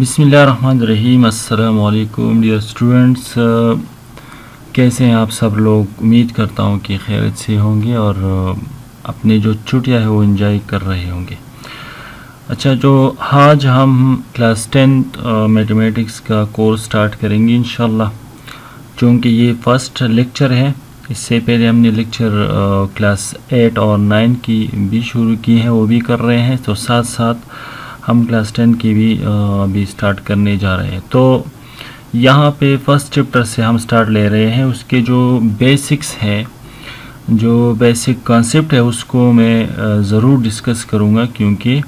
बिस्मिल्लाहिर्रहमानिर्रहीम। अस्सलाम वालेकुम डियर स्टूडेंट्स, कैसे हैं आप सब लोग। उम्मीद करता हूं कि खैरियत से होंगे और अपनी जो छुट्टियां है वो एंजॉय कर रहे होंगे। अच्छा, जो आज हम क्लास 10th मैथमेटिक्स का कोर्स स्टार्ट करेंगे इंशाल्लाह। चूँकि ये फ़र्स्ट लेक्चर है, इससे पहले हमने लेक्चर क्लास 8 और 9 की भी शुरू की हैं, वो भी कर रहे हैं। तो साथ साथ हम क्लास 10 की भी अभी स्टार्ट करने जा रहे हैं। तो यहाँ पे फर्स्ट चैप्टर से हम स्टार्ट ले रहे हैं। उसके जो बेसिक्स हैं, जो बेसिक कॉन्सेप्ट है, उसको मैं ज़रूर डिस्कस करूँगा, क्योंकि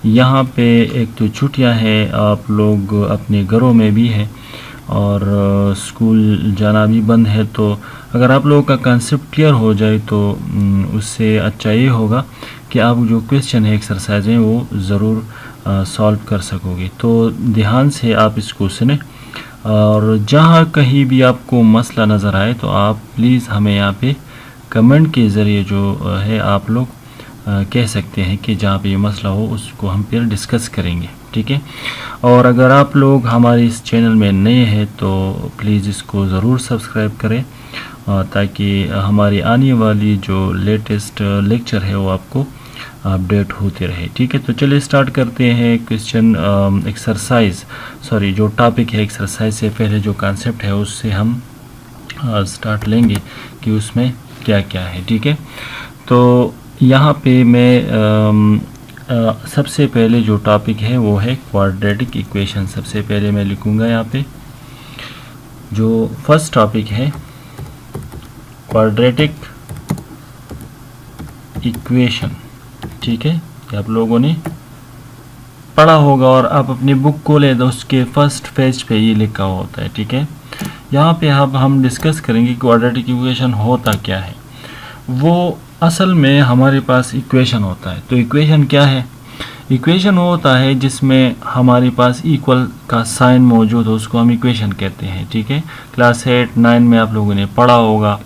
यहाँ पे एक तो छुट्टियाँ हैं, आप लोग अपने घरों में भी हैं और स्कूल जाना भी बंद है। तो अगर आप लोगों का कॉन्सेप्ट क्लियर हो जाए तो उससे अच्छा ये होगा कि आप जो क्वेश्चन है, एक्सरसाइज हैं, वो ज़रूर सॉल्व कर सकोगे। तो ध्यान से आप इसको सुने और जहाँ कहीं भी आपको मसला नज़र आए तो आप प्लीज़ हमें यहाँ पे कमेंट के ज़रिए जो है आप लोग कह सकते हैं कि जहाँ पे ये मसला हो उसको हम फिर डिस्कस करेंगे, ठीक है। और अगर आप लोग हमारे इस चैनल में नए हैं तो प्लीज़ इसको ज़रूर सब्सक्राइब करें ताकि हमारी आने वाली जो लेटेस्ट लेक्चर है वो आपको अपडेट होते रहे, ठीक है। तो चलिए स्टार्ट करते हैं। क्वेश्चन जो टॉपिक है एक्सरसाइज से पहले जो कॉन्सेप्ट है उससे हम स्टार्ट लेंगे कि उसमें क्या क्या है, ठीक है। तो यहाँ पे मैं सबसे पहले जो टॉपिक है वो है क्वाड्रेटिक इक्वेशन। सबसे पहले मैं लिखूँगा यहाँ पे जो फर्स्ट टॉपिक है क्वाड्रेटिक इक्वेशन, ठीक है। आप लोगों ने पढ़ा होगा और आप अपनी बुक को ले तो उसके फर्स्ट पेज पे ये लिखा होता है, ठीक है। यहाँ पे अब हम डिस्कस करेंगे क्वाड्रेटिक इक्वेशन होता क्या है। वो असल में हमारे पास इक्वेशन होता है। तो इक्वेशन क्या है? इक्वेशन वो होता है जिसमें हमारे पास इक्वल का साइन मौजूद हो, उसको हम इक्वेशन कहते हैं, ठीक है। क्लास 8 9 में आप लोगों ने पढ़ा होगा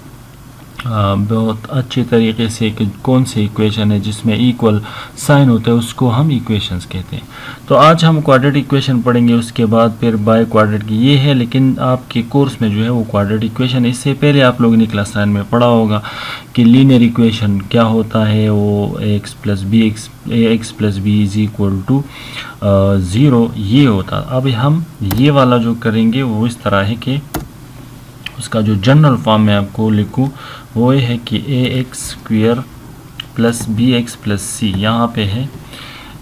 बहुत अच्छी तरीके से कि कौन सी इक्वेशन है जिसमें इक्वल साइन होता है, उसको हम इक्वेशंस कहते हैं। तो आज हम क्वाड्रेटिक इक्वेशन पढ़ेंगे, उसके बाद फिर बाय क्वाड्रेटिक की ये है, लेकिन आपके कोर्स में जो है वो क्वाड्रेटिक इक्वेशन। इससे पहले आप लोगों ने क्लास 9 में पढ़ा होगा कि लीनियर इक्वेशन क्या होता है। वो X plus B is equal to 0 ये होता। अब हम ये वाला जो करेंगे वो इस तरह है कि उसका जो जनरल फॉर्म मैं आपको लिखूं वो ये है कि a x square plus b x plus c. यहाँ पे है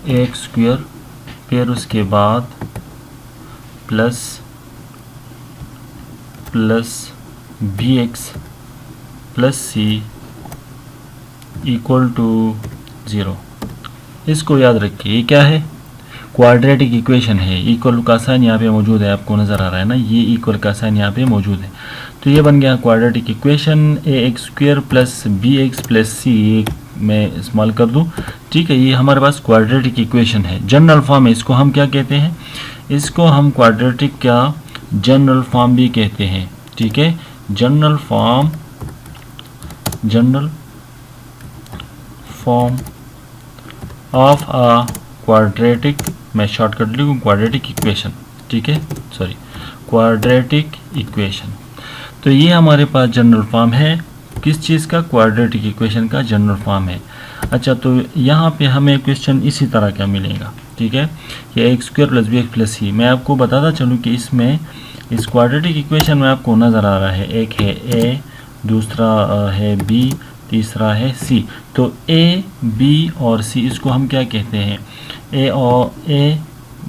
ए एक्स स्क्वेयर, फिर उसके बाद plus b x plus c equal to 0। इसको याद रखिए, ये क्या है? क्वाड्रेटिक इक्वेशन है। इक्वल का साइन यहाँ पे मौजूद है, आपको नज़र आ रहा है ना, ये इक्वल का साइन यहाँ पे मौजूद है। तो ये बन गया quadratic equation. A x square plus b x plus c, ये मैं इस्तेमाल कर दूँ, ठीक है। ये हमारे पास क्वाड्रेटिक इक्वेशन है, जनरल फॉर्म है। इसको हम क्या कहते हैं? इसको हम क्वाड्रेटिक का जनरल फॉर्म भी कहते हैं, ठीक है। General form of a quadratic, मैं शॉर्टकट लिखूँ क्वाड्रेटिक इक्वेशन, ठीक है, सॉरी क्वाड्रेटिक इक्वेशन। तो ये हमारे पास जनरल फॉर्म है किस चीज़ का? क्वाड्रेटिक इक्वेशन का जनरल फॉर्म है। अच्छा, तो यहाँ पे हमें क्वेश्चन इसी तरह का मिलेगा, ठीक है, कि x square plus b x plus c. मैं आपको बताता चलूँ कि इसमें इस क्वाड्रेटिक इक्वेशन में आपको नज़र आ रहा है, एक है ए, दूसरा है बी, तीसरा है सी। तो ए बी और सी, इसको हम क्या कहते हैं? ए और ए,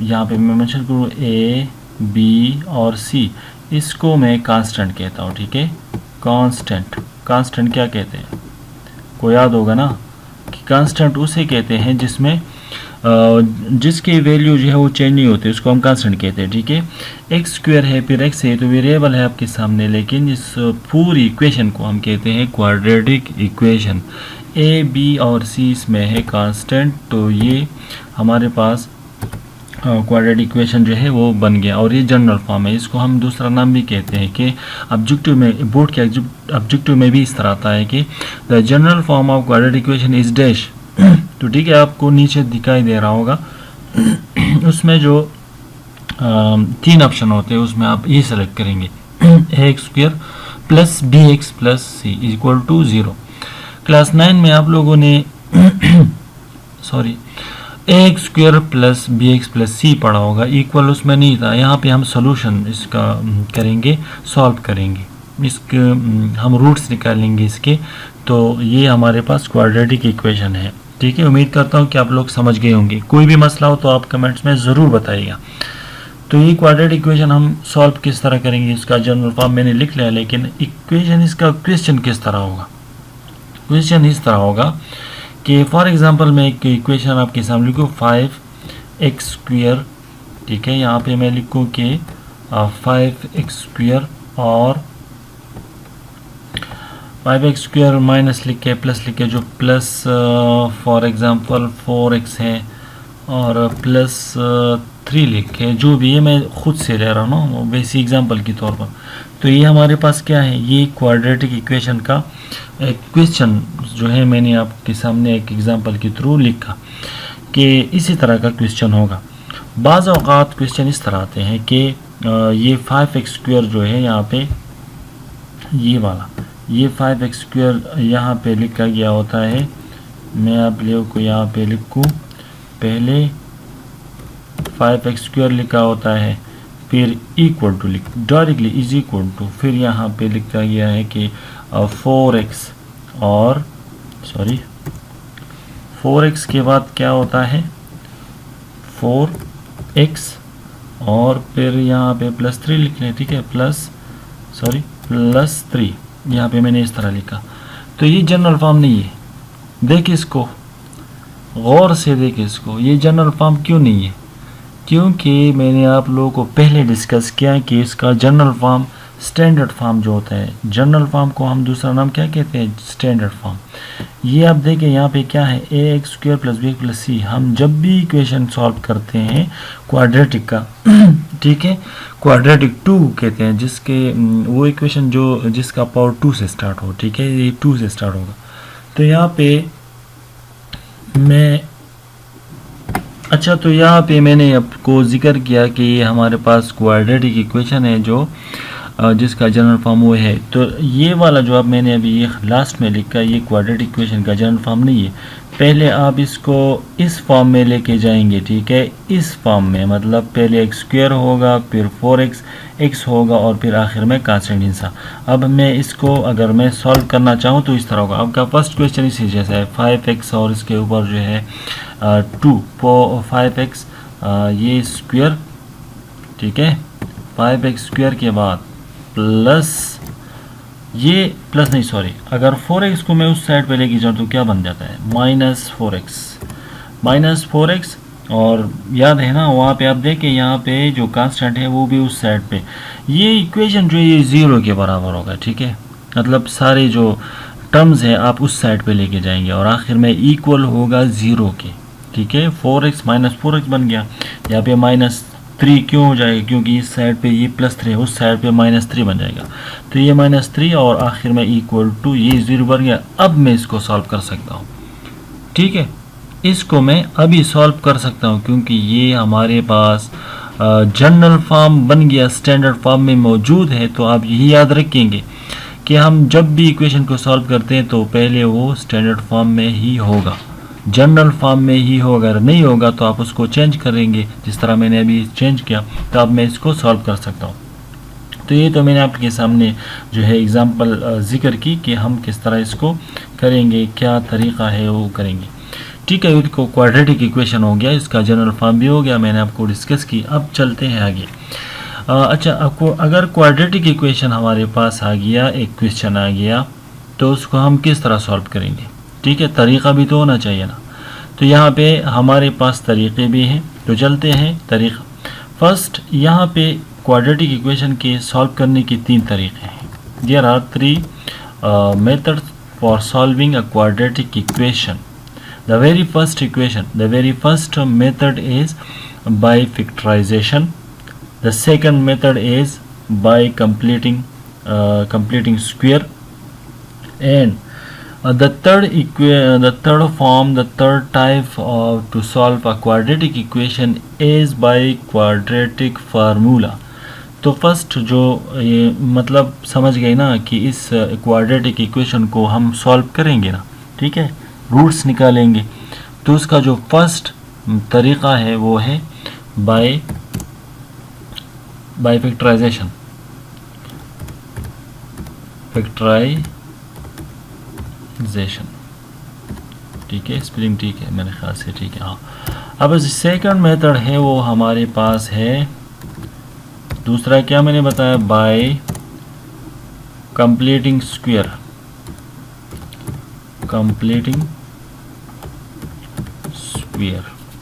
यहाँ पे मैं मेंशन करूँ ए बी और सी, इसको मैं कांस्टेंट कहता हूँ, ठीक है। कांस्टेंट क्या कहते हैं? को याद होगा ना कि कांस्टेंट उसे कहते हैं जिसमें जिसकी वैल्यू जो है वो चेंज नहीं होती, उसको हम कांस्टेंट कहते हैं, ठीक है। एक्स स्क्वायर है, फिर एक्स है, तो वेरिएबल है आपके सामने, लेकिन इस पूरी इक्वेशन को हम कहते हैं क्वाड्रेटिक इक्वेशन। ए बी और सी इसमें है कांस्टेंट, तो ये हमारे पास क्वाड्रेटिक इक्वेशन जो है वो बन गया। और ये जनरल फॉर्म है, इसको हम दूसरा नाम भी कहते हैं कि ऑब्जेक्टिव में, बोर्ड के ऑब्जेक्टिव में भी इस तरह आता है कि the general form of quadratic equation is dash. तो ठीक है, आपको नीचे दिखाई दे रहा होगा उसमें जो तीन ऑप्शन होते हैं, उसमें आप ये सेलेक्ट करेंगे x square plus b x plus c equal to 0। Class 9 में आप लोगों ने sorry x square plus b x plus c पढ़ा होगा, इक्वल उसमें नहीं था। यहाँ पे हम सोल्यूशन इसका करेंगे, सॉल्व करेंगे, इसके हम रूट्स निकालेंगे इसके। तो ये हमारे पास क्वाड्रेटिक इक्वेशन है। ठीक है, उम्मीद करता हूँ कि आप लोग समझ गए होंगे। कोई भी मसला हो तो आप कमेंट्स में ज़रूर बताइएगा। तो ये क्वाड्रेटिक इक्वेशन हम सॉल्व किस तरह करेंगे, इसका जनरल फॉर्म मैंने लिख लिया, लेकिन इक्वेशन इसका क्वेश्चन किस तरह होगा। क्वेश्चन इस तरह होगा कि फॉर एग्जांपल मैं एक इक्वेशन आपके सामने लिखूँ 5x स्क्वायर। ठीक है, यहाँ पे मैं लिखूँ कि 5x स्क्वायर और 5x स्क्वायर माइनस लिख के प्लस लिख के, जो प्लस फॉर एग्जांपल 4x है और प्लस 3 लिख के, जो भी है मैं खुद से ले रहा हूँ ना, वैसे एग्जांपल के तौर पर। तो ये हमारे पास क्या है, ये क्वाड्रेटिक इक्वेशन का एक क्वेश्चन जो है मैंने आपके सामने एक एग्जांपल के थ्रू लिखा कि इसी तरह का क्वेश्चन होगा। बाज़ औक़ात क्वेश्चन इस तरह आते हैं कि ये 5x स्क्वायर जो है यहाँ पे ये वाला, ये 5x स्क्वायर यहाँ पे लिखा गया होता है। मैं आप लोगों को यहाँ पे लिखूँ, पहले 5x स्क्वायर लिखा होता है, फिर इक्वल टू लिख डायरेक्टली इज इक्वल टू, फिर यहाँ पे लिखा गया है कि 4x और 4x के बाद क्या होता है 4x और फिर यहाँ पे प्लस 3 लिख लें। ठीक है, प्लस 3 यहाँ पे मैंने इस तरह लिखा। तो ये जनरल फॉर्म नहीं है, देखिए इसको गौर से, देखिए इसको, ये जनरल फॉर्म क्यों नहीं है, क्योंकि मैंने आप लोगों को पहले डिस्कस किया कि इसका जनरल फॉर्म स्टैंडर्ड फॉर्म जो होता है, जनरल फॉर्म को हम दूसरा नाम क्या कहते हैं, स्टैंडर्ड फॉर्म। ये आप देखें यहाँ पे क्या है, a x square plus b x plus c. हम जब भी इक्वेशन सॉल्व करते हैं क्वाड्रेटिक का ठीक है, क्वाड्रेटिक 2 कहते हैं, जिसके वो इक्वेशन जो जिसका पावर 2 से स्टार्ट हो। ठीक है, ये 2 से स्टार्ट होगा। तो यहाँ पे मैं तो यहाँ पे मैंने आपको जिक्र किया कि ये हमारे पास क्वाड्रेटिक इक्वेशन है जो जिसका जनरल फॉर्म वो है। तो ये वाला जो अब मैंने अभी ये लास्ट में लिखा, ये क्वाड्रेटिक इक्वेशन का जनरल फॉर्म नहीं है। पहले आप इसको इस फॉर्म में लेके जाएंगे। ठीक है, इस फॉर्म में, मतलब पहले एक्स स्क्वायर होगा, फिर 4x होगा और फिर आखिर में कांस्टेंट हिस्सा। अब मैं इसको अगर मैं सॉल्व करना चाहूँ तो इस तरह होगा। आपका फर्स्ट क्वेश्चन इसी जैसा है, 5x और इसके ऊपर जो है 5x ये स्क्वायर। ठीक है, 5x स्क्वायर के बाद प्लस ये प्लस नहीं सॉरी, अगर 4x को मैं उस साइड पे लेके जाऊँ तो क्या बन जाता है, माइनस 4x। और याद है ना, वहाँ पे आप देखें यहाँ पे जो कांस्टेंट है वो भी उस साइड पे, ये इक्वेशन जो है ये 0 के बराबर होगा। ठीक है, मतलब सारे जो टर्म्स हैं आप उस साइड पे लेके जाएंगे और आखिर में इक्वल होगा 0 के। ठीक है, 4x माइनस 4x बन गया। यहाँ पे -3 क्यों हो जाएगा, क्योंकि इस साइड पे ये +3 उस साइड पे -3 बन जाएगा। तो ये -3 और आखिर में इक्वल टू ये 0 बन गया। अब मैं इसको सॉल्व कर सकता हूँ। ठीक है, इसको मैं अभी सॉल्व कर सकता हूँ क्योंकि ये हमारे पास जनरल फॉर्म बन गया, स्टैंडर्ड फॉर्म में मौजूद है। तो आप यही याद रखेंगे कि हम जब भी इक्वेशन को सॉल्व करते हैं तो पहले वो स्टैंडर्ड फॉर्म में ही होगा, जनरल फॉर्म में ही होगा। अगर नहीं होगा तो आप उसको चेंज करेंगे, जिस तरह मैंने अभी चेंज किया, तो अब मैं इसको सॉल्व कर सकता हूँ। तो ये तो मैंने आपके सामने जो है एग्जांपल जिक्र की कि हम किस तरह इसको करेंगे, क्या तरीक़ा है वो करेंगे। ठीक है, इसको क्वाड्रेटिक इक्वेशन हो गया, इसका जनरल फॉर्म भी हो गया, मैंने आपको डिस्कस की। अब चलते हैं आगे। अच्छा, आपको अगर क्वाड्रेटिक इक्वेशन हमारे पास आ गया, एक क्वेश्चन आ गया, तो उसको हम किस तरह सॉल्व करेंगे। ठीक है, तरीक़ा भी तो होना चाहिए ना। तो यहाँ पे हमारे पास तरीक़े भी हैं, तो चलते हैं तरीक़ा। फर्स्ट, यहाँ पे क्वाड्रेटिक इक्वेशन के सॉल्व करने के 3 तरीक़े हैं। There are 3 methods for solving a quadratic equation. The very first method is by factorization. The second method is by completing square, and The third type of to solve a quadratic equation is by quadratic formula. तो first जो ये मतलब समझ गए ना कि इस quadratic equation को हम सॉल्व करेंगे ना, ठीक है, रूट्स निकालेंगे, तो उसका जो फर्स्ट तरीक़ा है वो है बाय फैक्टराइजेशन। ठीक है, स्पेलिंग ठीक है मेरे ख्याल से, ठीक है हाँ। अब सेकंड मेथड है वो हमारे पास है, दूसरा क्या मैंने बताया, बाय कंप्लीटिंग स्क्वायर।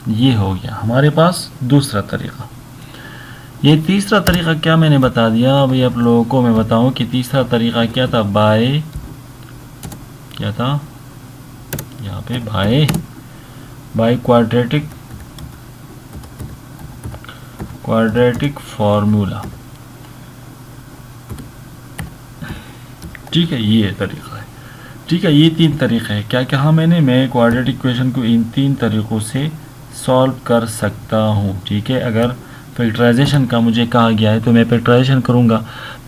ये हो गया हमारे पास दूसरा तरीक़ा। ये तीसरा तरीक़ा क्या मैंने बता दिया, अभी आप लोगों को मैं बताऊं कि तीसरा तरीक़ा क्या था, क्या था यहाँ पे, बाय क्वाड्रेटिक फार्मूला। ठीक है, ये तरीक़ा है। ठीक है, ये तीन तरीक़े हैं। क्या कहा मैंने, मैं क्वाड्रेटिक इक्वेशन को इन तीन तरीक़ों से सॉल्व कर सकता हूँ। ठीक है, अगर फैक्टराइजेशन का मुझे कहा गया है तो मैं फैक्टराइजेशन करूँगा,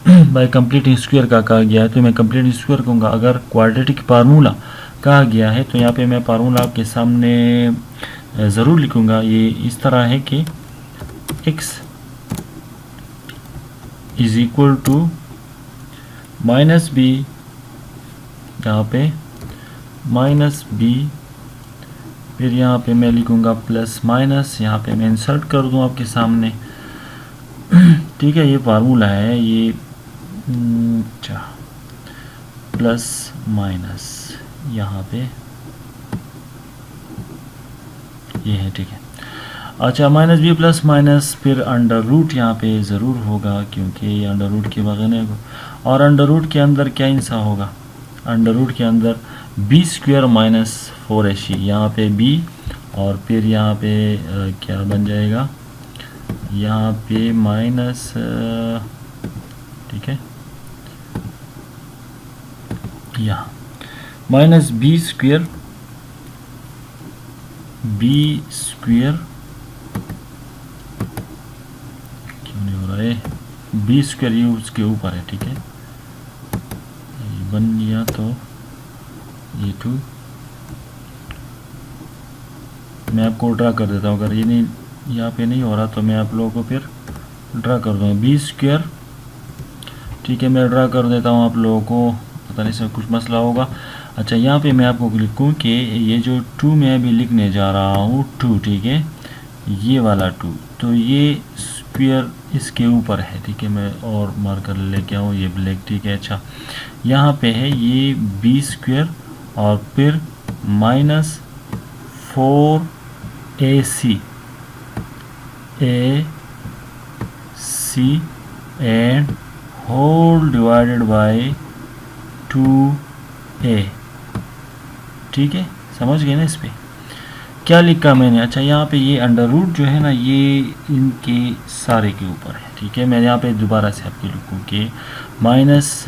बाय कंप्लीटिंग स्क्वायर का कहा गया है तो मैं कंप्लीटिंग स्क्वायर करूँगा। अगर क्वाड्रेटिक फार्मूला कहा गया है तो यहाँ पे मैं फार्मूला आपके सामने ज़रूर लिखूँगा। ये इस तरह है कि x is equal to minus B, यहाँ पे माइनस बी, फिर यहाँ पे मैं लिखूँगा प्लस माइनस, यहाँ पे मैं इंसर्ट कर दूँ आपके सामने। ठीक है, ये फार्मूला है, ये प्लस माइनस यहाँ पे ये है। ठीक है, अच्छा, माइनस बी प्लस माइनस, फिर अंडर रूट यहाँ पे ज़रूर होगा क्योंकि ये अंडर रूट के बगैर नहीं होगा। और अंडर रूट के अंदर क्या इंसा होगा, अंडर रूट के अंदर बी स्क्वायर माइनस 4ac, यहाँ पे b, और फिर यहाँ पे क्या बन जाएगा, यहाँ पे माइनस, ठीक है, यहाँ माइनस बी स्क्वायर क्यों नहीं हो रहा है, बी स्क्वायर ये उसके ऊपर है। ठीक है, ये बन गया तो ये 2, मैं आपको ड्रा कर देता हूँ। अगर ये नहीं, यहाँ पे नहीं हो रहा तो मैं आप लोगों को फिर ड्रा कर दूँगा, बी स्क्वायर। ठीक है, मैं ड्रा कर देता हूँ आप लोगों को, पता नहीं इसमें कुछ मसला होगा। अच्छा, यहाँ पे मैं आपको लिखूँ कि ये जो 2 मैं अभी लिखने जा रहा हूँ 2, ठीक है, ये वाला 2, तो ये स्क्वायर इसके ऊपर है। ठीक है, मैं और मार्कर लेके आऊँ, ये ब्लैक। ठीक है, अच्छा, यहाँ पे है ये बी स्क्वायर और फिर minus 4ac and whole divided by 2a। ठीक है, समझ गए ना इस पे क्या लिखा मैंने। अच्छा, यहाँ पे ये अंडर रूट जो है ना, ये इनके सारे के ऊपर है। ठीक है, मैं यहाँ पे दोबारा से आपके लिखूँ कि माइनस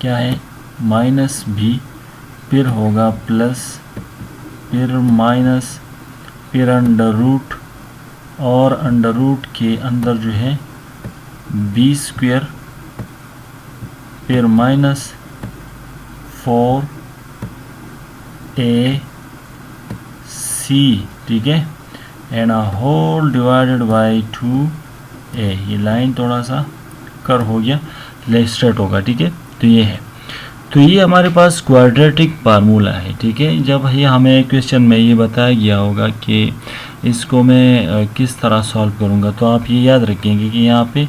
क्या है, माइनस b, फिर होगा प्लस, फिर माइनस, फिर अंडर रूट, और अंडर रूट के अंदर जो है बी स्क्वायर, फिर माइनस 4ac। ठीक है, and a whole divided by 2a। ये लाइन थोड़ा सा कर हो गया, ले स्ट्रेट होगा। ठीक है, तो ये है, तो ये हमारे पास क्वाड्रेटिक फार्मूला है। ठीक है, जब ये हमें क्वेश्चन में ये बताया गया होगा कि इसको मैं किस तरह सॉल्व करूँगा, तो आप ये याद रखेंगे कि यहाँ पे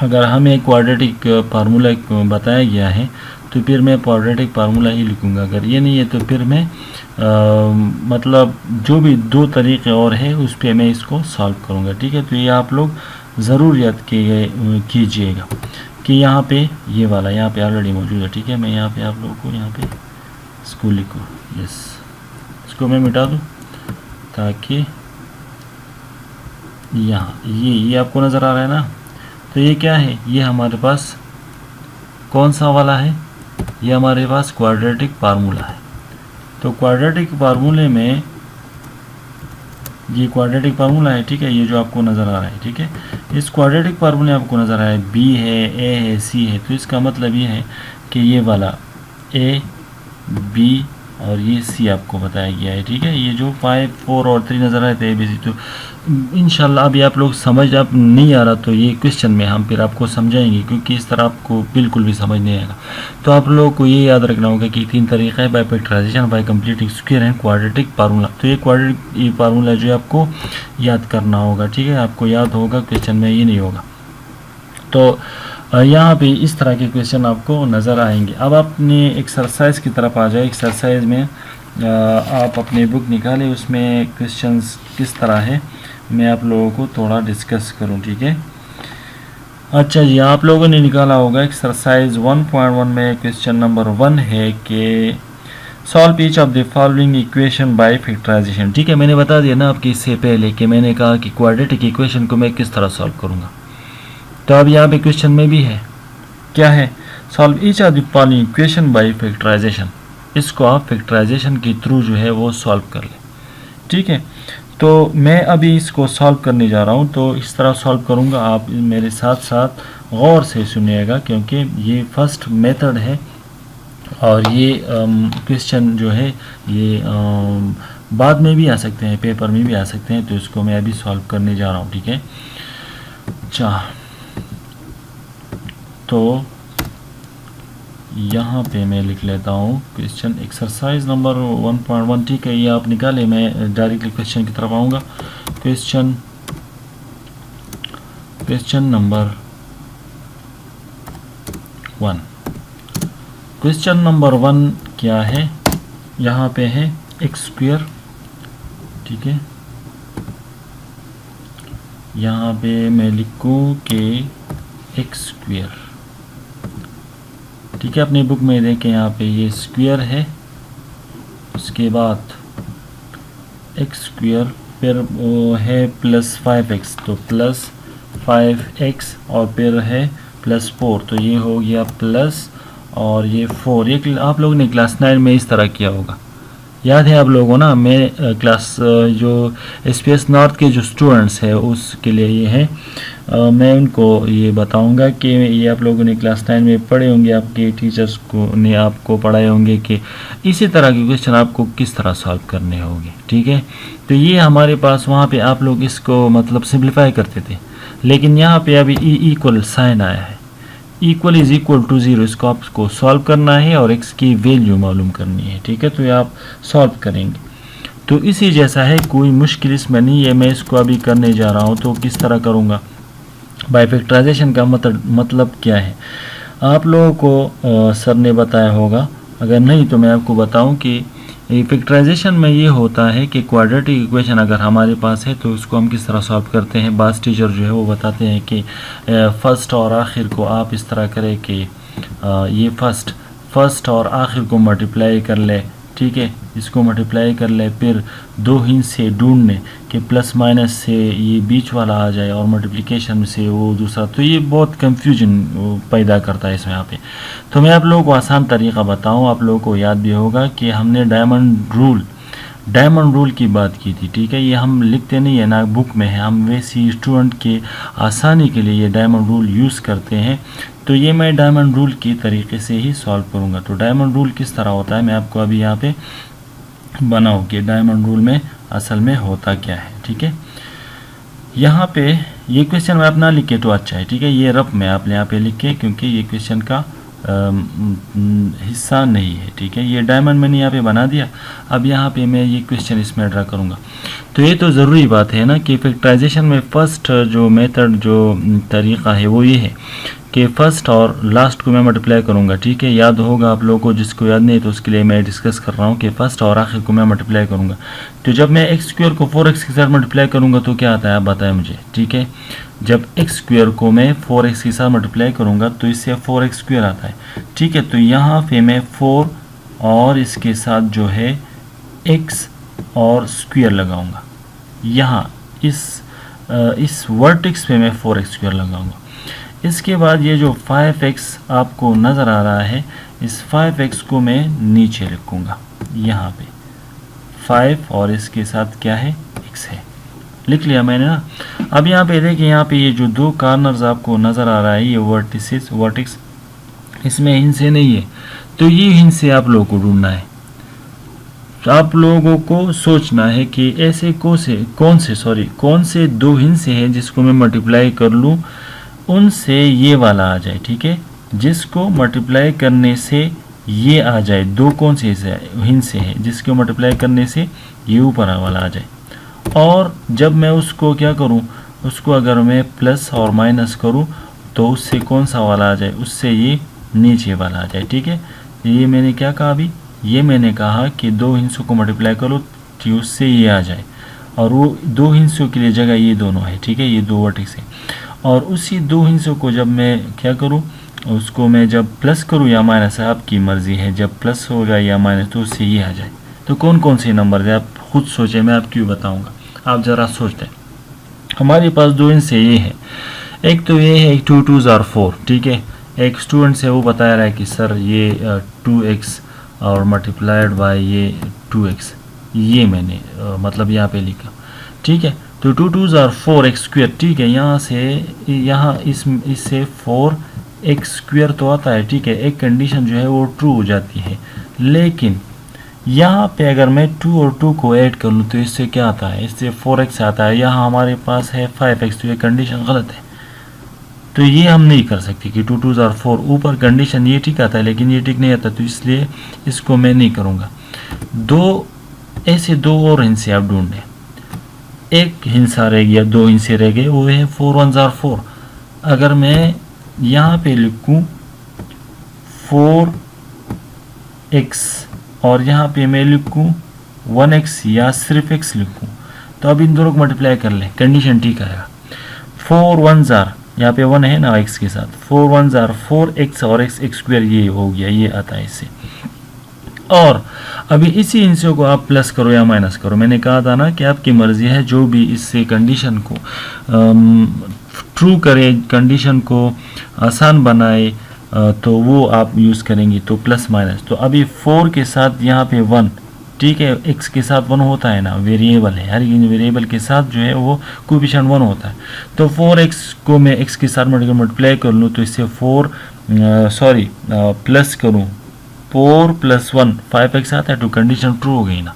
अगर हमें क्वाड्रेटिक फार्मूला बताया गया है तो फिर मैं क्वाड्रेटिक फार्मूला ही लिखूँगा। अगर ये नहीं है तो फिर मैं मतलब जो भी 2 तरीक़े और है उस पर मैं इसको सॉल्व करूँगा। ठीक है, तो ये आप लोग ज़रूर याद कीजिएगा कि यहाँ पे ये वाला यहाँ पे ऑलरेडी मौजूद है। ठीक है, मैं यहाँ पे आप लोगों को यहाँ पे इसको लिखूँ, यस, इसको मैं मिटा दूँ ताकि यहाँ ये आपको नज़र आ रहा है ना। तो ये क्या है, ये हमारे पास कौन सा वाला है, ये हमारे पास क्वाड्रेटिक फार्मूला है। तो क्वाड्रेटिक फार्मूले में ये क्वाड्रेटिक फार्मूला है, ठीक है, ये जो आपको नज़र आ रहा है, ठीक है, इस क्वाड्रेटिक फार्मूले आपको नज़र आ रहा है बी है, ए है, सी है। तो इसका मतलब ये है कि ये वाला ए, बी और ये सी आपको बताया गया है, ठीक है। ये जो 5, 4 और 3 नज़र आए थे ABC, तो इंशाल्लाह अभी आप लोग समझ आप नहीं आ रहा तो ये क्वेश्चन में हम फिर आपको समझाएंगे, क्योंकि इस तरह आपको बिल्कुल भी समझ नहीं आएगा। तो आप लोगों को ये याद रखना होगा कि 3 तरीक़ा है, by factorization, by completing square है, क्वाड्रेटिक फार्मूला। तो ये क्वाड्रेटिक फार्मूला जो है आपको याद करना होगा, ठीक है, आपको याद होगा, क्वेश्चन में ये नहीं होगा। तो यहाँ पे इस तरह के क्वेश्चन आपको नज़र आएंगे। अब अपने एक्सरसाइज की तरफ आ जाए। एक्सरसाइज में आप अपनी बुक निकालें, उसमें क्वेश्चंस किस तरह है मैं आप लोगों को थोड़ा डिस्कस करूं, ठीक है। अच्छा जी, आप लोगों ने निकाला होगा एक्सरसाइज 1.1 में क्वेश्चन नंबर 1 है कि solve each of the following equation by factorization, ठीक है। मैंने बता दिया ना आपकी इससे पहले कि मैंने कहा कि क्वाड्रेटिक इक्वेशन को मैं किस तरह सॉल्व करूँगा। तो अब यहाँ पे क्वेश्चन में भी है, क्या है, solve each of the following equation by factorization. इसको आप फैक्टराइजेशन के थ्रू जो है वो सॉल्व कर लें, ठीक है। तो मैं अभी इसको सॉल्व करने जा रहा हूँ, तो इस तरह सॉल्व करूँगा, आप मेरे साथ साथ गौर से सुनिएगा, क्योंकि ये फर्स्ट मेथड है और ये क्वेश्चन जो है ये बाद में भी आ सकते हैं, पेपर में भी आ सकते हैं। तो इसको मैं अभी सॉल्व करने जा रहा हूँ, ठीक है। अच्छा, तो यहाँ पे मैं लिख लेता हूँ क्वेश्चन एक्सरसाइज नंबर 1.1, ठीक है। ये आप निकाले, मैं डायरेक्टली क्वेश्चन की तरफ आऊँगा। क्वेश्चन नंबर 1, क्वेश्चन नंबर 1 क्या है, यहाँ पे है एक्स स्क्वायर, ठीक है। यहाँ पे मैं लिखूँ कि एक्स स्क्वायर, ठीक है। अपनी बुक में देखें, यहाँ पे ये स्क्वायर है, उसके बाद एक्स स्क्वायर, फिर वो है प्लस 5x, तो प्लस 5x और फिर है प्लस 4, तो ये हो गया प्लस और ये 4। ये आप लोगों ने क्लास 9 में इस तरह किया होगा, याद है आप लोगों ना। मैं क्लास जो SPS नॉर्थ के जो स्टूडेंट्स हैं उसके लिए ये है, मैं उनको ये बताऊंगा कि ये आप लोगों ने क्लास 9 में पढ़े होंगे, आपके टीचर्स को ने आपको पढ़ाए होंगे कि इसी तरह के क्वेश्चन आपको किस तरह सॉल्व करने होंगे, ठीक है। तो ये हमारे पास वहाँ पे आप लोग इसको मतलब सिंप्लीफाई करते थे, लेकिन यहाँ पे अभी इक्वल साइन आया है, इक्वल इज इक्वल टू 0, इसको आपको सॉल्व करना है और x की वैल्यू मालूम करनी है, ठीक है। तो ये आप सॉल्व करेंगे, तो इसी जैसा है, कोई मुश्किल इसमें नहीं है। मैं इसको अभी करने जा रहा हूँ, तो किस तरह करूँगा। बाय फैक्टराइजेशन का मतलब क्या है, आप लोगों को सर ने बताया होगा, अगर नहीं तो मैं आपको बताऊं कि फैक्टराइजेशन में ये होता है कि क्वाड्रेटिक इक्वेशन अगर हमारे पास है तो उसको हम किस तरह सॉल्व करते हैं। बास टीचर जो है वो बताते हैं कि फर्स्ट और आखिर को आप इस तरह करें कि ये फर्स्ट और आखिर को मल्टीप्लाई कर ले, ठीक है, इसको मल्टीप्लाई कर ले, फिर 2 हिंस से ढूंढने कि प्लस माइनस से ये बीच वाला आ जाए और मल्टीप्लिकेशन से वो दूसरा। तो ये बहुत कंफ्यूजन पैदा करता है इसमें यहाँ पे। तो मैं आप लोगों को आसान तरीका बताऊं, आप लोगों को याद भी होगा कि हमने डायमंड रूल की बात की थी, ठीक है। ये हम लिखते नहीं है ना, बुक में है, हम वैसे स्टूडेंट के आसानी के लिए ये डायमंड रूल यूज़ करते हैं। तो ये मैं डायमंड रूल की तरीके से ही सॉल्व करूँगा। तो डायमंड रूल किस तरह होता है मैं आपको अभी यहाँ पे बनाऊँ कि डायमंड रूल में असल में होता क्या है, ठीक है। यहाँ पे ये क्वेश्चन में आप ना लिखे तो अच्छा है, ठीक है। ये रफ में आप यहाँ पे लिखे, क्योंकि ये क्वेश्चन का हिस्सा नहीं है, ठीक है। ये डायमंड मैंने यहाँ पे बना दिया। अब यहाँ पे मैं ये क्वेश्चन इसमें ड्रा करूँगा। तो ये तो ज़रूरी बात है ना कि फैक्टराइजेशन में फ़र्स्ट जो मेथड जो तरीक़ा है वो ये है कि फ़र्स्ट और लास्ट को मैं मल्टीप्लाई करूँगा, ठीक है। याद होगा आप लोगों को, जिसको याद नहीं तो उसके लिए मैं डिस्कस कर रहा हूँ कि फ़र्स्ट और आखिर को मैं मल्टीप्लाई करूँगा। तो जब मैं एक्स स्क्वायर को 4x के साथ मल्टीप्लाई करूँगा तो क्या आता है आप बताएं मुझे, ठीक है। जब एक्स स्क्वायर को मैं 4x के साथ मल्टीप्लाई करूँगा तो इससे 4x स्क्वायर आता है, ठीक है। तो यहाँ पे मैं 4 और इसके साथ जो है x और स्क्वायर लगाऊँगा, यहाँ इस वर्टेक्स पे मैं 4x स्क्वायर लगाऊँगा। इसके बाद ये जो 5x आपको नज़र आ रहा है, इस 5x को मैं नीचे लिखूंगा यहाँ पे 5 और इसके साथ क्या है x है, लिख लिया मैंने ना। अब यहाँ पे देखिए, यहाँ पे ये जो दो कार्नर्स आपको नज़र आ रहा है, ये वर्टेक्स, इसमें हिंसे नहीं है, तो ये हिंसे आप लोगों को ढूंढना है। तो आप लोगों को सोचना है कि ऐसे कौन से दो हिंसे हैं जिसको मैं मल्टीप्लाई कर लूँ उनसे ये वाला आ जाए, ठीक है, जिसको मल्टीप्लाई करने से ये आ जाए। दो कौन से हिंसे हैं जिसको मल्टीप्लाई करने से ये ऊपर वाला आ जाए। और जब मैं उसको क्या करूं, उसको अगर मैं प्लस और माइनस करूं तो उससे कौन सा वाला आ जाए, उससे ये नीचे वाला आ जाए, ठीक है। ये मैंने क्या कहा अभी, ये मैंने कहा कि दो हिंसों को मल्टीप्लाई करो कि उससे ये आ जाए, और वो दो हिंसों के लिए जगह ये दोनों है, ठीक है, ये दो वर्टेक्स है। और उसी दो हिंसों को जब मैं क्या करूं, उसको मैं जब प्लस करूं या माइनस, आपकी मर्जी है, जब प्लस होगा या माइनस तो उससे ये आ जाए। तो कौन कौन से नंबर है आप खुद सोचें, मैं आपको बताऊंगा, आप ज़रा सोचते हैं। हमारे पास दो हिंसे ये है, एक तो ये है 2 2s are 4, ठीक है। एक स्टूडेंट से वो बता रहा है कि सर ये 2x और मल्टीप्लाइड बाय ये 2x, ये मैंने मतलब यहाँ पे लिखा, ठीक है। तो 2 2s are 4x स्क्वायर, ठीक है। यहाँ से यहाँ इससे 4x स्क्वायर तो आता है, ठीक है। एक कंडीशन जो है वो ट्रू हो जाती है, लेकिन यहाँ पे अगर मैं 2 और 2 को ऐड कर लूँ तो इससे क्या आता है, इससे 4x आता है। यहाँ हमारे पास है 5x, तो ये कंडीशन गलत है, तो ये हम नहीं कर सकते कि 2 2s are 4। ऊपर कंडीशन ये ठीक आता है लेकिन ये ठीक नहीं आता, तो इसलिए इसको मैं नहीं करूँगा। ऐसे दो और हिंसे आप ढूंढें, एक हिंसा रह गया, दो हिंसे रह गए, वो है 4 1s are 4। अगर मैं यहाँ पे लिखूँ 4x और यहाँ पे मैं लिखूँ 1x या सिर्फ x लिखूँ, तो अब इन दोनों को मल्टीप्लाई कर लें, कंडीशन ठीक आएगा। 4 1s are, यहाँ पे 1 है ना x के साथ, 4 1s are 4x और x स्क्वायर, ये हो गया, ये आता है इससे। और अभी इसी हिस्से को आप प्लस करो या माइनस करो, मैंने कहा था ना कि आपकी मर्जी है, जो भी इससे कंडीशन को ट्रू करे, कंडीशन को आसान बनाए, तो वो आप यूज़ करेंगे। तो प्लस माइनस, तो अभी 4 के साथ यहाँ पे 1, ठीक है, x के साथ 1 होता है ना, वेरिएबल है, हर वेरिएबल के साथ जो है वो कोएफिशिएंट 1 होता है। तो 4x को मैं x के साथ मल्टीप्लाई कर लूँ तो इससे प्लस करूँ 4 + 1 5x आता है, तो कंडीशन ट्रू हो गई ना।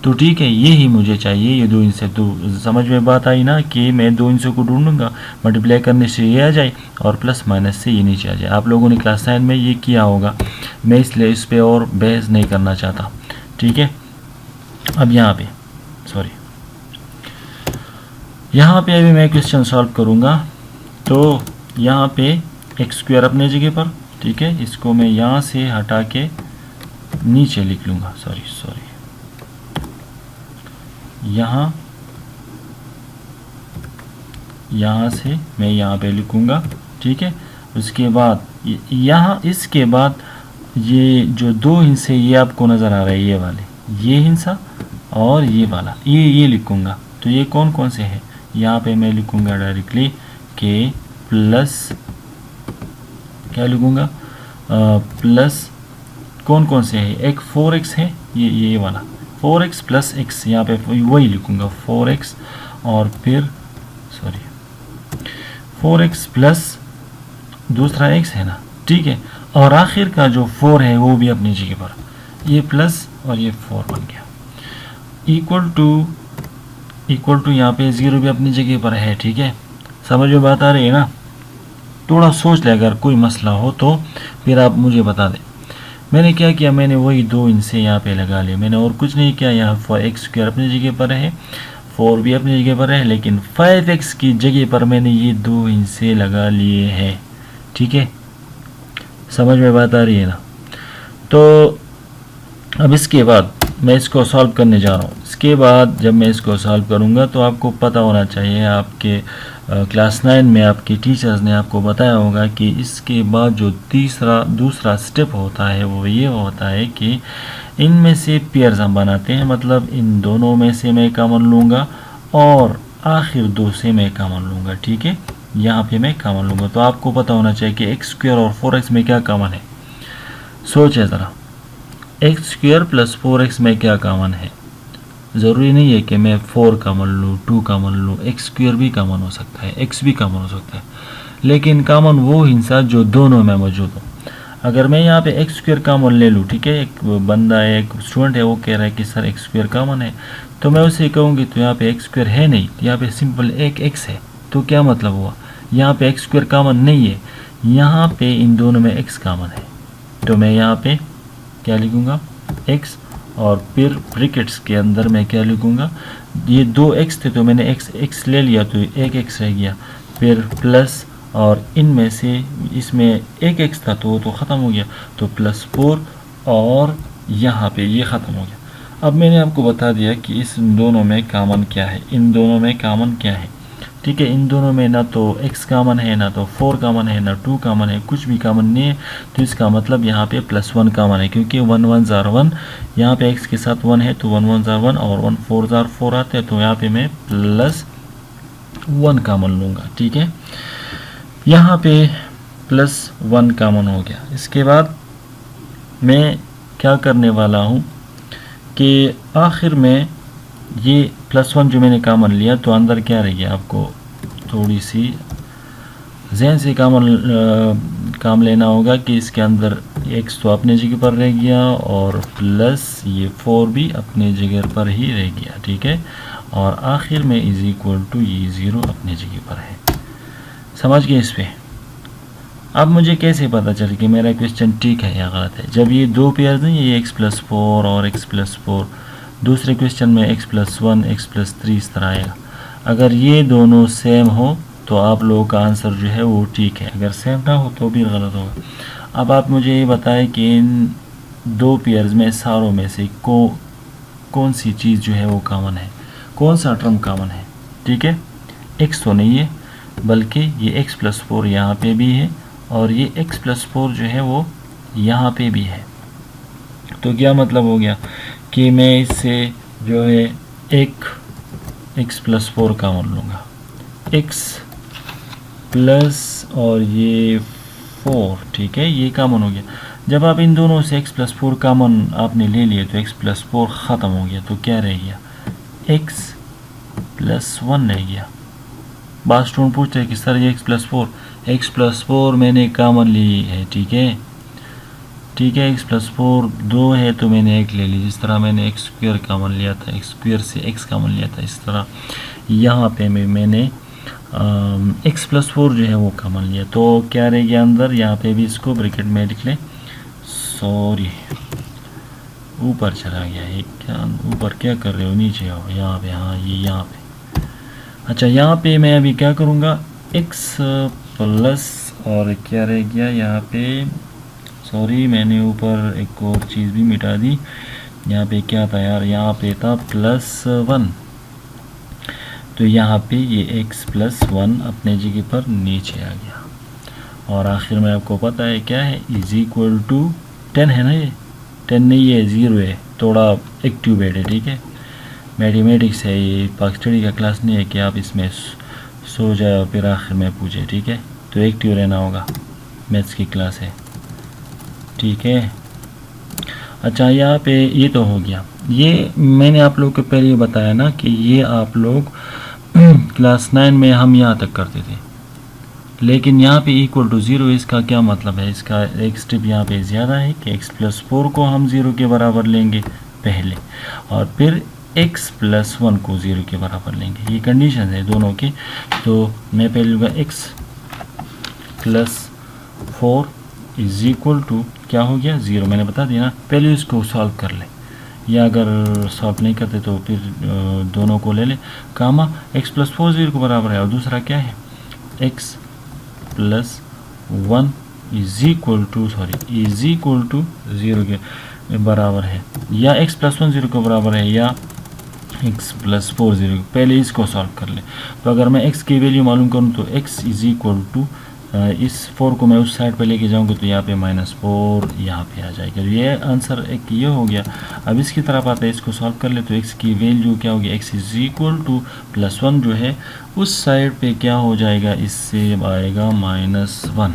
तो ठीक है, यही मुझे चाहिए, ये दो हिस्से। तो समझ में बात आई ना कि मैं दो हिस्सों को ढूंढूंगा, मल्टीप्लाई करने से ये आ जाए और प्लस माइनस से ये नीचे आ जाए। आप लोगों ने क्लास 9 में ये किया होगा, मैं इसलिए इस पर और बहस नहीं करना चाहता, ठीक है। अब यहाँ पे अभी मैं क्वेश्चन सॉल्व करूँगा। तो यहाँ पे एक्स स्क्वायर अपने जगह पर, ठीक है, इसको मैं यहाँ से हटा के नीचे लिख लूँगा, सॉरी यहाँ से मैं यहाँ पे लिखूँगा, ठीक है। उसके बाद यहाँ, इसके बाद ये जो दो हिस्से ये आपको नज़र आ रहा है, ये वाले, ये हिस्सा और ये वाला, ये लिखूँगा। तो ये कौन कौन से हैं, यहाँ पे मैं लिखूँगा डायरेक्टली के प्लस, क्या लिखूँगा, प्लस कौन कौन से हैं, एक 4x है, ये वाला 4x + x, यहाँ पे वही लिखूँगा 4x और फिर 4x प्लस दूसरा x है ना, ठीक है। और आखिर का जो 4 है वो भी अपनी जगह पर, ये प्लस और ये 4 बन गया, इक्वल टू यहाँ पे 0 भी अपनी जगह पर है, ठीक है। समझ में बात आ रही है ना। थोड़ा सोच ले, अगर कोई मसला हो तो फिर आप मुझे बता दें। मैंने क्या किया, मैंने वही दो इनसे यहाँ पे लगा लिए, मैंने और कुछ नहीं किया। यहाँ 4x स्क्वायर अपनी जगह पर है, 4 भी अपनी जगह पर है, लेकिन 5x की जगह पर मैंने ये दो इनसे लगा लिए हैं, ठीक है। समझ में बात आ रही है ना। तो अब इसके बाद मैं इसको सॉल्व करने जा रहा हूँ। इसके बाद जब मैं इसको सॉल्व करूँगा तो आपको पता होना चाहिए, आपके क्लास 9 में आपके टीचर्स ने आपको बताया होगा कि इसके बाद जो दूसरा स्टेप होता है वो ये होता है कि इनमें से पेयर्स हम बनाते हैं, मतलब इन दोनों में से मैं कॉमन लूँगा और आखिर दो से मैं कॉमन लूँगा, ठीक है। यहाँ पे मैं कॉमन लूँगा। तो आपको पता होना चाहिए कि x स्क्वायर और 4x में क्या कॉमन है। सोचे ज़रा, एक्स स्क्वायर प्लस 4x में क्या कॉमन है? ज़रूरी नहीं है कि मैं 4 कॉमन लूँ, 2 कॉमन लूँ, एक्स स्क्वायर भी कॉमन हो सकता है, एक्स भी कॉमन हो सकता है, लेकिन कॉमन वो हिस्सा जो दोनों में मौजूद हो। अगर मैं यहाँ पे एक्स स्क्वायर कॉमन ले लूँ, ठीक है, एक बंदा है, एक स्टूडेंट है, वो कह रहा है कि सर एक्स स्क्वायर कॉमन है, तो मैं उसे कहूँगी तो यहाँ पे एक्स स्क्वायर है नहीं, यहाँ पे सिंपल एक एक्स है, तो क्या मतलब हुआ? यहाँ पे एक्स स्क्वायर कॉमन नहीं है, यहाँ पे इन दोनों में एक्स कॉमन है, तो मैं यहाँ पे क्या लिखूँगा? एक्स, और फिर ब्रैकेट्स के अंदर मैं क्या लिखूँगा? ये 2 एक्स थे तो मैंने एक्स ले लिया तो एक एक्स रह गया, फिर प्लस, और इनमें से इसमें एक एक्स था तो वो तो ख़त्म हो गया, तो +4, और यहाँ पे ये ख़त्म हो गया। अब मैंने आपको बता दिया कि इस दोनों में कॉमन क्या है, इन दोनों में कॉमन क्या है, ठीक है। इन दोनों में ना तो x कॉमन है, ना तो 4 कॉमन है, ना 2 कॉमन है, कुछ भी कॉमन नहीं है, तो इसका मतलब यहाँ पे +1 कॉमन है, क्योंकि 1 1 जार 1, यहाँ पे x के साथ 1 है तो 1 1 जार 1 और 1 4 जार 4 आते हैं, तो यहाँ पे मैं +1 कॉमन लूँगा, ठीक है। यहाँ पे +1 कॉमन हो गया। इसके बाद मैं क्या करने वाला हूँ कि आखिर में ये +1 जो मैंने कॉमन लिया तो अंदर क्या रह गया, आपको थोड़ी सी जहन से काम लेना होगा कि इसके अंदर x तो अपने जगह पर रह गया और प्लस ये 4 भी अपने जगह पर ही रह गया, ठीक है, और आखिर में = ये 0 अपने जगह पर है। समझ गए इस पे? अब मुझे कैसे पता चले कि मेरा क्वेश्चन ठीक है या गलत है? जब ये 2 पेयर नहीं है, ये x+4 और x+4, दूसरे क्वेश्चन में x+1 x+3 इस तरह आएगा। अगर ये दोनों सेम हो तो आप लोगों का आंसर जो है वो ठीक है, अगर सेम ना हो तो भी गलत होगा। अब आप मुझे ये बताएं कि इन 2 पेयर्स में सारों में से कौन सी चीज़ जो है वो कॉमन है, कौन सा टर्म कॉमन है, ठीक है। x तो नहीं है, बल्कि ये x+4 यहाँ पे भी है और ये x+4 जो है वो यहाँ पे भी है। तो क्या मतलब हो गया कि मैं इससे जो है एक x+4 कॉमन लूँगा, x प्लस और ये 4, ठीक है, ये कॉमन हो गया। जब आप इन दोनों से x+4 कॉमन आपने ले लिए तो x+4 ख़त्म हो गया, तो क्या रह गया? x+1 रह गया। बात स्टूडेंट पूछते हैं कि सर ये x+4 मैंने कॉमन ली है, ठीक है, ठीक है, x+4 2 है तो मैंने 1 ले ली, जिस तरह मैंने x स्क्वायर कॉमन लिया था, x स्क्वायर से x कॉमन लिया था, इस तरह यहाँ पे मैंने x+4 जो है वो कॉमन लिया। तो क्या रह गया अंदर? यहाँ पे भी इसको ब्रैकेट में लिख लें, सॉरी ऊपर चला गया, ये क्या ऊपर क्या कर रहे हो, नीचे आओ, यहाँ पे, हाँ ये यहाँ पे। अच्छा, यहाँ पे मैं अभी क्या करूँगा, x प्लस और क्या रह गया यहाँ पे, सॉरी मैंने ऊपर एक और चीज़ भी मिटा दी, यहाँ पे क्या था यार, यहाँ पे था +1, तो यहाँ पे ये x+1 अपने जगह पर नीचे आ गया। और आखिर में आपको पता है क्या है, =10 है ना, ये 10 नहीं है, 0 है, थोड़ा एक्टिव बेट है, ठीक है, मैथमेटिक्स है ये, पाक स्टडी का क्लास नहीं है कि आप इसमें सो जाए और फिर आखिर में पूछे, ठीक है, तो एक्टिव रहना होगा, मैथ्स की क्लास है, ठीक है। अच्छा, यहाँ पे ये तो हो गया, ये मैंने आप लोगों को पहले ये बताया ना कि ये आप लोग क्लास 9 में हम यहाँ तक करते थे, लेकिन यहाँ पे =0, इसका क्या मतलब है? इसका एक स्टेप यहाँ पे ज़्यादा है कि x+4 को हम 0 के बराबर लेंगे पहले, और फिर x+1 को 0 के बराबर लेंगे, ये कंडीशन है दोनों की। तो मैं पहले लूँगा x+4 क्या हो गया, 0, मैंने बता दिया ना, पहले इसको सॉल्व कर ले, या अगर सॉल्व नहीं करते तो फिर दोनों को ले ले, कामा x+4 0 के बराबर है, और दूसरा क्या है, x+1 0 के बराबर है, या x+1 0 के बराबर है, या x+4 0। पहले इसको सॉल्व कर ले, तो अगर मैं x की वैल्यू मालूम करूँ तो x इस 4 को मैं उस साइड पे लेके जाऊंगा तो यहाँ पे -4 यहाँ पे आ जाएगा, ये आंसर एक ये हो गया। अब इसकी तरफ आता है, इसको सॉल्व कर ले तो x की वैल्यू क्या होगी, x +1 जो है उस साइड पे क्या हो जाएगा, इससे आएगा -1।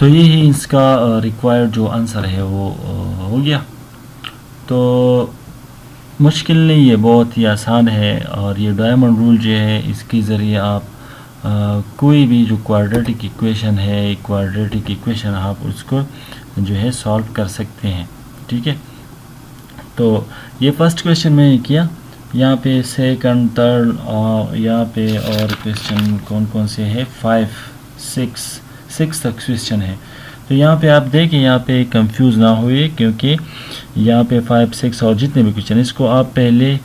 तो ये ही इसका रिक्वायर्ड जो आंसर है वो हो गया। तो मुश्किल नहीं है, बहुत ही आसान है। और ये डायमंड रूल जो है इसके ज़रिए आप कोई भी जो क्वाड्रेटिक इक्वेशन है, क्वाड्रेटिक इक्वेशन आप उसको जो है सॉल्व कर सकते हैं। ठीक है, तो ये फर्स्ट क्वेश्चन मैंने किया। यहाँ पे सेकंड, थर्ड और यहाँ पे और क्वेश्चन कौन कौन से हैं, 5, 6 तक क्वेश्चन है। तो यहाँ पे आप देखें, यहाँ पे कंफ्यूज ना हुए, क्योंकि यहाँ पे 5, 6 और जितने भी क्वेश्चन इसको आप पहले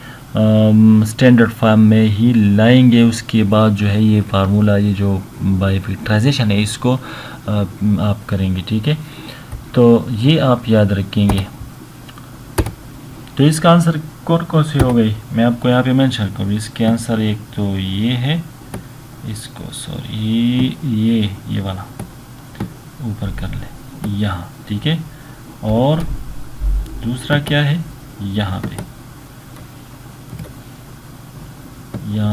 स्टैंडर्ड फॉर्म में ही लाएंगे। उसके बाद जो है ये फार्मूला, ये जो बाय फैक्टराइजेशन है, इसको आप करेंगे। ठीक है, तो ये आप याद रखेंगे। तो इसका आंसर कौन सी हो गई, मैं आपको यहाँ पे मेंशन करूँ। इसके आंसर एक तो ये है, इसको सॉरी ये वाला ऊपर कर ले यहाँ। ठीक है, और दूसरा क्या है, यहाँ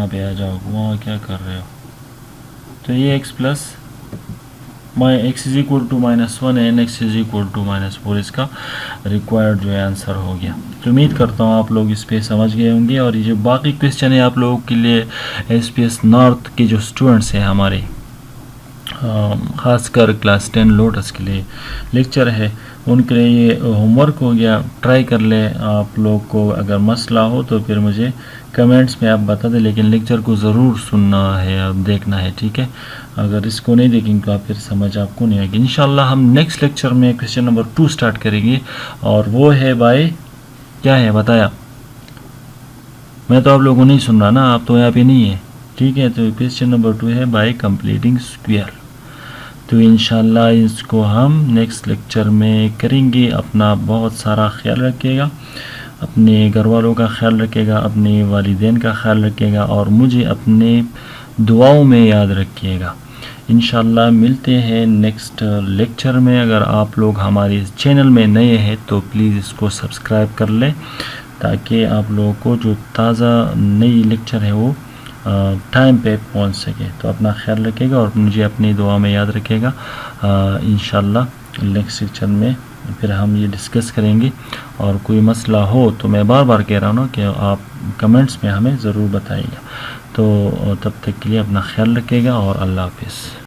पे आ जाओ। वहाँ क्या कर रहे हो, तो ये x plus x is equal to -1 and x is equal to -4 इसका रिक्वायर्ड जो है आंसर हो गया। तो उम्मीद करता हूँ आप लोग इस पे समझ गए होंगे। और ये जो बाकी क्वेश्चन है आप लोगों के लिए SPS नॉर्थ के जो स्टूडेंट्स हैं हमारे, ख़ासकर क्लास 10 लोटस के लिए लेक्चर है, उनके लिए ये होमवर्क हो गया। ट्राई कर ले, आप लोग को अगर मसला हो तो फिर मुझे कमेंट्स में आप बता दें, लेकिन लेक्चर को ज़रूर सुनना है, अब देखना है। ठीक है, अगर इसको नहीं देखेंगे तो आप फिर समझ आपको नहीं आएगी। इंशाल्लाह हम नेक्स्ट लेक्चर में क्वेश्चन नंबर 2 स्टार्ट करेंगे, और वो है बाय क्या है बताया, मैं तो आप लोगों को नहीं सुन रहा ना, आप तो यहाँ पे नहीं है। ठीक है, तो क्वेश्चन नंबर 2 है बाय कंप्लीटिंग स्क्वायर। तो इंशाल्लाह इसको हम नेक्स्ट लेक्चर में करेंगे। अपना बहुत सारा ख्याल रखिएगा, अपने घर वालों का ख्याल रखिएगा, अपने वालिदैन का ख्याल रखिएगा, और मुझे अपने दुआओं में याद रखिएगा। इंशाल्लाह मिलते हैं नेक्स्ट लेक्चर में। अगर आप लोग हमारे इस चैनल में नए हैं तो प्लीज़ इसको सब्सक्राइब कर लें, ताकि आप लोगों को जो ताज़ा नई लेक्चर है वो टाइम पे पहुंच सके। तो अपना ख्याल रखिएगा और मुझे अपनी दुआ में याद रखिएगा। इंशाल्लाह नेक्स्ट लेक्चर में फिर हम ये डिस्कस करेंगे, और कोई मसला हो तो मैं बार बार कह रहा हूँ कि आप कमेंट्स में हमें ज़रूर बताइएगा। तो तब तक के लिए अपना ख्याल रखिएगा और अल्लाह हाफिज़।